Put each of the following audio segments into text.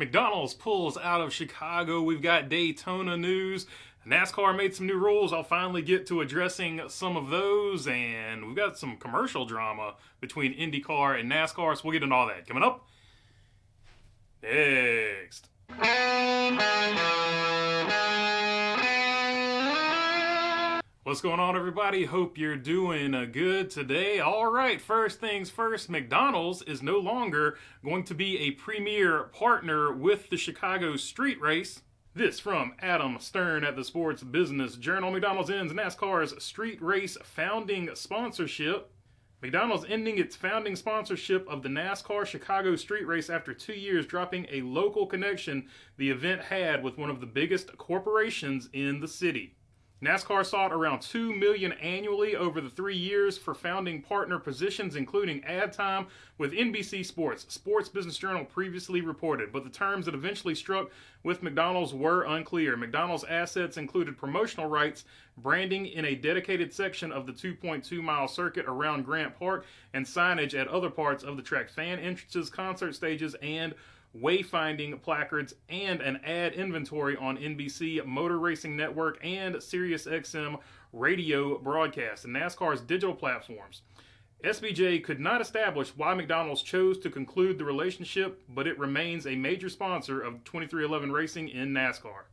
McDonald's pulls out of Chicago. We've got Daytona news. NASCAR made some new rules. I'll finally get to addressing some of those. And we've got some commercial drama between IndyCar and NASCAR. So we'll get into all that coming up next. What's going on, everybody? Hope you're doing good today. All right, first things first, McDonald's is no longer going to be a premier partner with the Chicago street race. This from Adam Stern at the Sports Business Journal. McDonald's ends NASCAR's street race founding sponsorship. McDonald's ending its founding sponsorship of the NASCAR Chicago street race after 2 years, dropping a local connection the event had with one of the biggest corporations in the city. NASCAR sought around $2 million annually over the 3 years for founding partner positions, including ad time with NBC Sports. Sports Business Journal previously reported, but the terms that eventually struck with McDonald's were unclear. McDonald's assets included promotional rights, branding in a dedicated section of the 2.2-mile circuit around Grant Park, and signage at other parts of the track, fan entrances, concert stages, and wayfinding placards, and an ad inventory on NBC Motor Racing Network and SiriusXM radio broadcast and NASCAR's digital platforms. SBJ could not establish why McDonald's chose to conclude the relationship, but it remains a major sponsor of 2311 racing in NASCAR.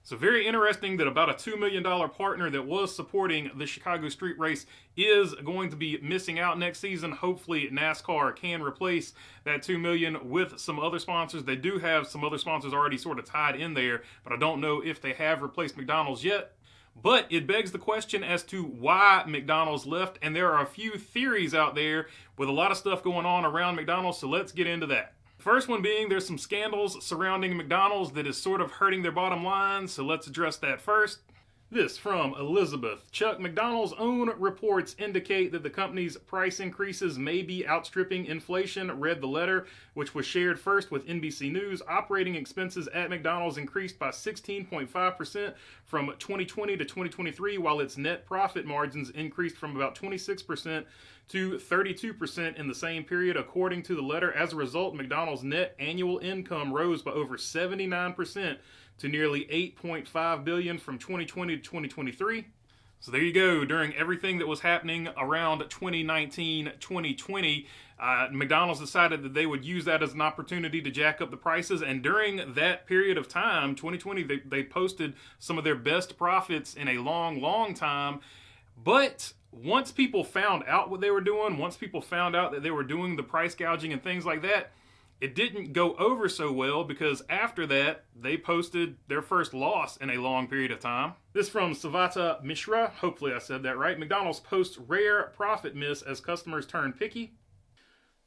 So very interesting that about a $2 million partner that was supporting the Chicago street race is going to be missing out next season. Hopefully NASCAR can replace that $2 million with some other sponsors. They do have some other sponsors already sort of tied in there, but I don't know if they have replaced McDonald's yet. But it begs the question as to why McDonald's left, and there are a few theories out there with a lot of stuff going on around McDonald's, so let's get into that. First one being there's some scandals surrounding McDonald's that is sort of hurting their bottom line, so let's address that first. This from Elizabeth. Chuck, McDonald's own reports indicate that the company's price increases may be outstripping inflation. Read the letter, which was shared first with NBC News. Operating expenses at McDonald's increased by 16.5% from 2020 to 2023, while its net profit margins increased from about 26% to 32% in the same period, according to the letter. As a result, McDonald's net annual income rose by over 79% to nearly $8.5 billion from 2020 to 2023. So there you go. During everything that was happening around 2019-2020, McDonald's decided that they would use that as an opportunity to jack up the prices. And during that period of time, 2020, they posted some of their best profits in a long, long time. But once people found out what they were doing, once people found out that they were doing the price gouging and things like that, it didn't go over so well, because after that, they posted their first loss in a long period of time. This from Savata Mishra. Hopefully I said that right. McDonald's posts rare profit miss as customers turn picky.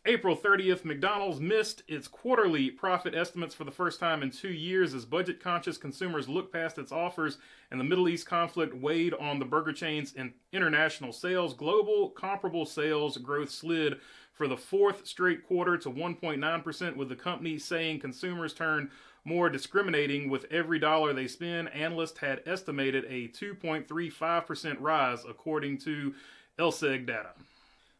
April 30th, McDonald's missed its quarterly profit estimates for the first time in 2 years as budget-conscious consumers look past its offers and the Middle East conflict weighed on the burger chain's international sales. Global comparable sales growth slid for the fourth straight quarter to 1.9%, with the company saying consumers turn more discriminating with every dollar they spend. Analysts had estimated a 2.35% rise, according to LSEG data.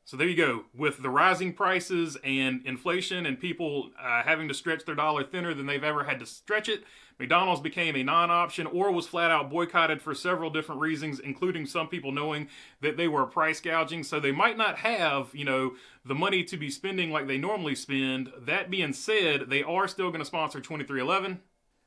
So there you go. With the rising prices and inflation and people having to stretch their dollar thinner than they've ever had to stretch it, McDonald's became a non-option or was flat out boycotted for several different reasons, including some people knowing that they were price gouging. So they might not have, the money to be spending like they normally spend. That being said, they are still going to sponsor 2311.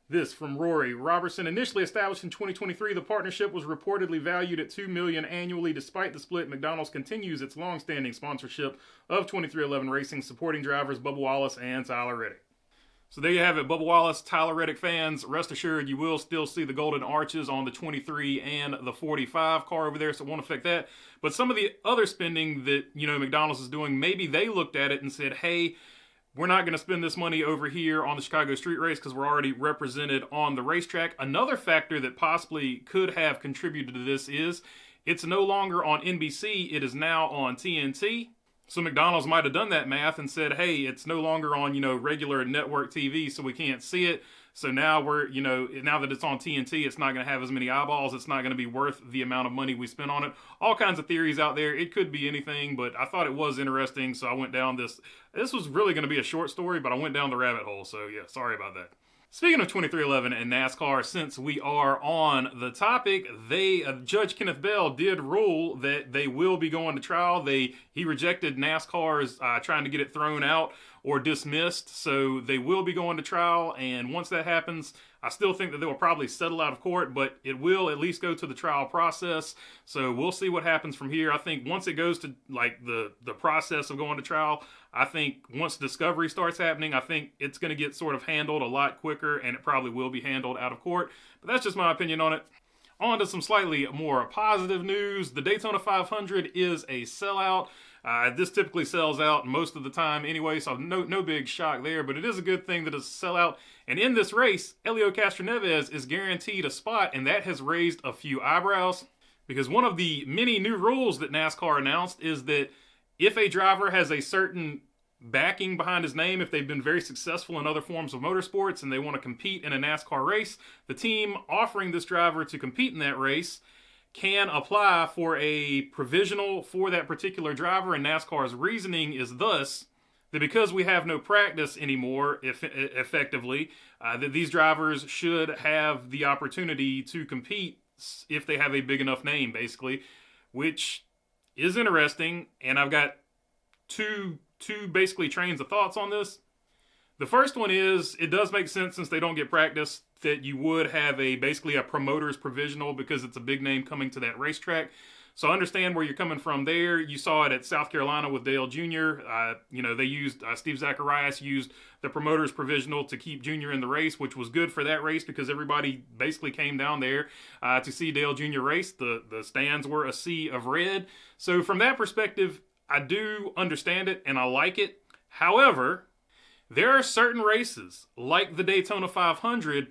This from Rory Robertson. Initially established in 2023, the partnership was reportedly valued at $2 million annually. Despite the split, McDonald's continues its long-standing sponsorship of 2311 Racing, supporting drivers Bubba Wallace and Tyler Reddick. So there you have it, Bubba Wallace, Tyler Reddick fans. Rest assured, you will still see the golden arches on the 23 and the 45 car over there, so it won't affect that. But some of the other spending that, McDonald's is doing, maybe they looked at it and said, hey, we're not going to spend this money over here on the Chicago street race because we're already represented on the racetrack. Another factor that possibly could have contributed to this is it's no longer on NBC. It is now on TNT. So McDonald's might have done that math and said, hey, it's no longer on, regular network TV, so we can't see it. So now now that it's on TNT, it's not going to have as many eyeballs. It's not going to be worth the amount of money we spent on it. All kinds of theories out there. It could be anything, but I thought it was interesting, so I went down this. This was really going to be a short story, but I went down the rabbit hole, so yeah, sorry about that. Speaking of 2311 and NASCAR, since we are on the topic, Judge Kenneth Bell did rule that they will be going to trial. He rejected NASCAR's trying to get it thrown out or dismissed, so they will be going to trial. And once that happens, I still think that they will probably settle out of court, but it will at least go to the trial process. So we'll see what happens from here. I think once it goes to like the process of going to trial, I think once discovery starts happening, I think it's going to get sort of handled a lot quicker, and it probably will be handled out of court. But that's just my opinion on it. On to some slightly more positive news. The Daytona 500 is a sellout. This typically sells out most of the time anyway, so no big shock there, but it is a good thing that it's a sellout. And in this race, Helio Castroneves is guaranteed a spot, and that has raised a few eyebrows, because one of the many new rules that NASCAR announced is that if a driver has a certain backing behind his name, if they've been very successful in other forms of motorsports and they want to compete in a NASCAR race, the team offering this driver to compete in that race can apply for a provisional for that particular driver. And NASCAR's reasoning is thus that because we have no practice anymore, effectively, that these drivers should have the opportunity to compete if they have a big enough name, basically, which is interesting. And I've got two basically trains of thoughts on this. The first one is, it does make sense since they don't get practice that you would have basically a promoter's provisional because it's a big name coming to that racetrack. So I understand where you're coming from there. You saw it at South Carolina with Dale Jr. They used, Steve Zacharias used the promoter's provisional to keep Jr. in the race, which was good for that race because everybody basically came down there to see Dale Jr. race. The stands were a sea of red. So from that perspective, I do understand it and I like it. However, there are certain races like the Daytona 500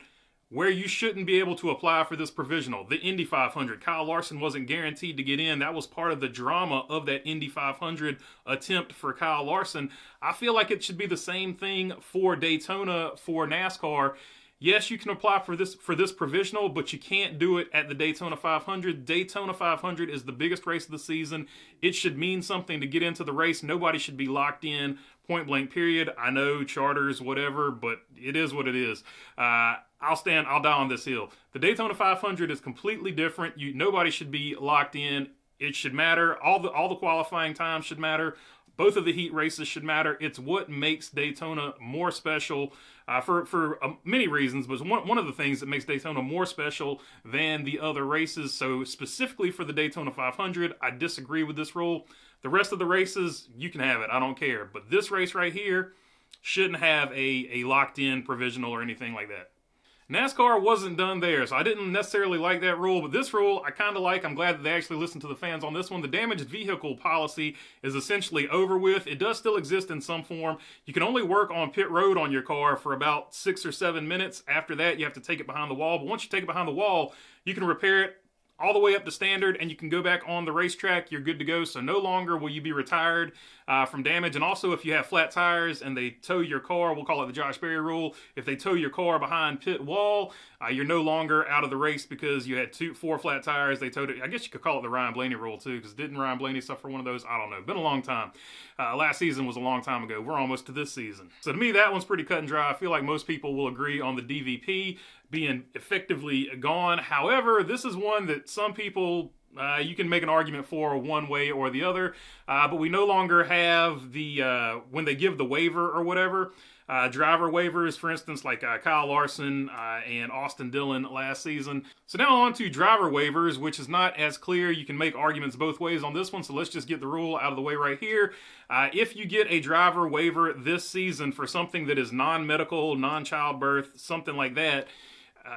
where you shouldn't be able to apply for this provisional. The Indy 500, Kyle Larson wasn't guaranteed to get in. That was part of the drama of that Indy 500 attempt for Kyle Larson. I feel like it should be the same thing for Daytona, for NASCAR. Yes, you can apply for this provisional, but you can't do it at the Daytona 500. Daytona 500 is the biggest race of the season. It should mean something to get into the race. Nobody should be locked in, point blank, period. I know charters, whatever, but it is what it is. I'll die on this hill. The Daytona 500 is completely different. Nobody should be locked in. It should matter. All the qualifying times should matter. Both of the heat races should matter. It's what makes Daytona more special for many reasons, but one of the things that makes Daytona more special than the other races. So specifically for the Daytona 500, I disagree with this rule. The rest of the races, you can have it. I don't care. But this race right here shouldn't have a locked-in provisional or anything like that. NASCAR wasn't done there, so I didn't necessarily like that rule, but this rule I kind of like. I'm glad that they actually listened to the fans on this one. The damaged vehicle policy is essentially over with. It does still exist in some form. You can only work on pit road on your car for about 6 or 7 minutes. After that, you have to take it behind the wall, but once you take it behind the wall, you can repair it all the way up to standard, and you can go back on the racetrack. You're good to go. So no longer will you be retired from damage. And also, if you have flat tires and they tow your car, we'll call it the Josh Berry rule. If they tow your car behind pit wall, you're no longer out of the race because you had 4 flat tires. They towed it. I guess you could call it the Ryan Blaney rule too, because didn't Ryan Blaney suffer one of those? I don't know. Been a long time. Last season was a long time ago. We're almost to this season. So to me, that one's pretty cut and dry. I feel like most people will agree on the DVP being effectively gone. However, this is one that some people, you can make an argument for one way or the other, but we no longer have when they give the waiver or whatever, driver waivers, for instance, like Kyle Larson and Austin Dillon last season. So now on to driver waivers, which is not as clear. You can make arguments both ways on this one, so let's just get the rule out of the way right here. If you get a driver waiver this season for something that is non-medical, non-childbirth, something like that,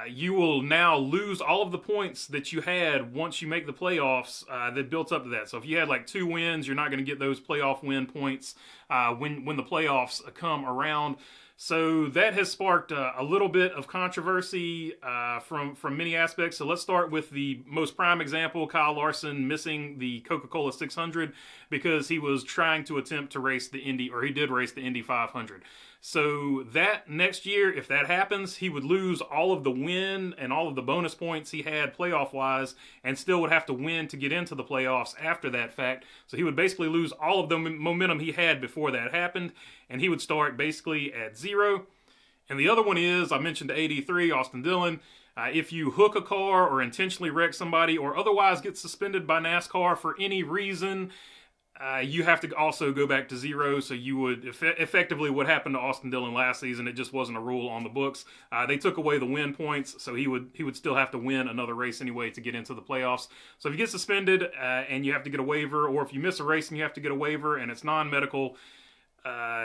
you will now lose all of the points that you had once you make the playoffs that built up to that. So if you had like 2 wins, you're not going to get those playoff win points when the playoffs come around. So that has sparked a little bit of controversy from many aspects. So let's start with the most prime example, Kyle Larson missing the Coca-Cola 600 because he was trying to attempt to race the Indy, or he did race the Indy 500. So that next year, if that happens, he would lose all of the win and all of the bonus points he had playoff-wise, and still would have to win to get into the playoffs after that fact. So he would basically lose all of the momentum he had before that happened, and he would start basically at 0. And the other one is, I mentioned 83, Austin Dillon. If you hook a car or intentionally wreck somebody or otherwise get suspended by NASCAR for any reason, you have to also go back to 0. So you would effectively what happened to Austin Dillon last season. It just wasn't a rule on the books. They took away the win points, so he would still have to win another race anyway to get into the playoffs. So if you get suspended and you have to get a waiver, or if you miss a race and you have to get a waiver and it's non-medical,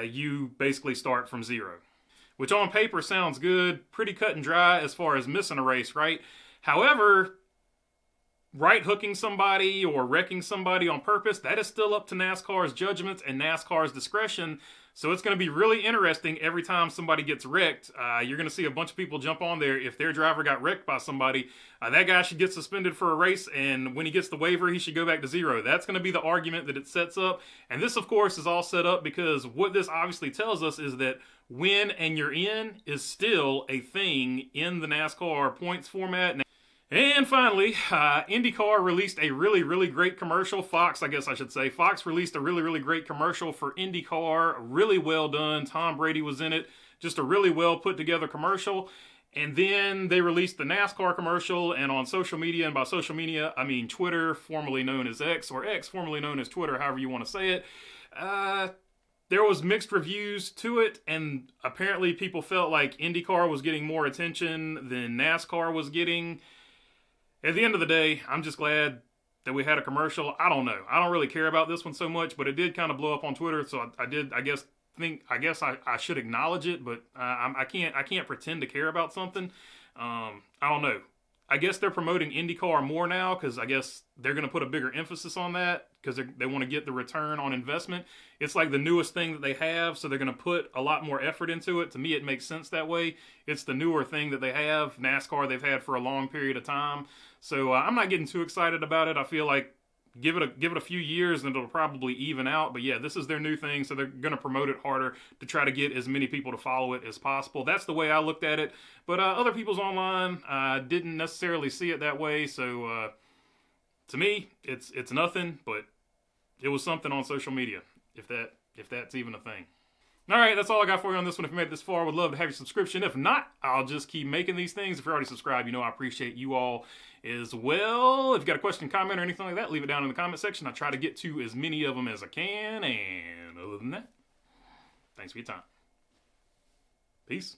you basically start from 0. Which on paper sounds good, pretty cut and dry as far as missing a race, right? However, right hooking somebody or wrecking somebody on purpose, that is still up to NASCAR's judgments and NASCAR's discretion. So it's going to be really interesting every time somebody gets wrecked. You're going to see a bunch of people jump on there. If their driver got wrecked by somebody, that guy should get suspended for a race, and when he gets the waiver, he should go back to 0. That's going to be the argument that it sets up. And this, of course, is all set up because what this obviously tells us is that win and you're in is still a thing in the NASCAR points format. And finally, IndyCar released a really, really great commercial. Fox, I guess I should say. Fox released a really, really great commercial for IndyCar. Really well done. Tom Brady was in it. Just a really well put together commercial. And then they released the NASCAR commercial, and on social media, and by social media, I mean Twitter, formerly known as X, or X, formerly known as Twitter, however you want to say it. There was mixed reviews to it, and apparently people felt like IndyCar was getting more attention than NASCAR was getting. At the end of the day, I'm just glad that we had a commercial. I don't know. I don't really care about this one so much, but it did kind of blow up on Twitter, so I guess I should acknowledge it, but I can't pretend to care about something. I don't know. I guess they're promoting IndyCar more now because I guess they're going to put a bigger emphasis on that because they want to get the return on investment. It's like the newest thing that they have, so they're going to put a lot more effort into it. To me, it makes sense that way. It's the newer thing that they have. NASCAR they've had for a long period of time. So I'm not getting too excited about it. I feel like give it a few years and it'll probably even out. But yeah, this is their new thing, so they're going to promote it harder to try to get as many people to follow it as possible. That's the way I looked at it. But other people's online didn't necessarily see it that way. So to me, it's nothing, but it was something on social media, if that's even a thing. All right, that's all I got for you on this one. If you made it this far, I would love to have your subscription. If not, I'll just keep making these things. If you're already subscribed, you know I appreciate you all as well. If you got a question, comment, or anything like that, leave it down in the comment section. I try to get to as many of them as I can. And other than that, thanks for your time. Peace.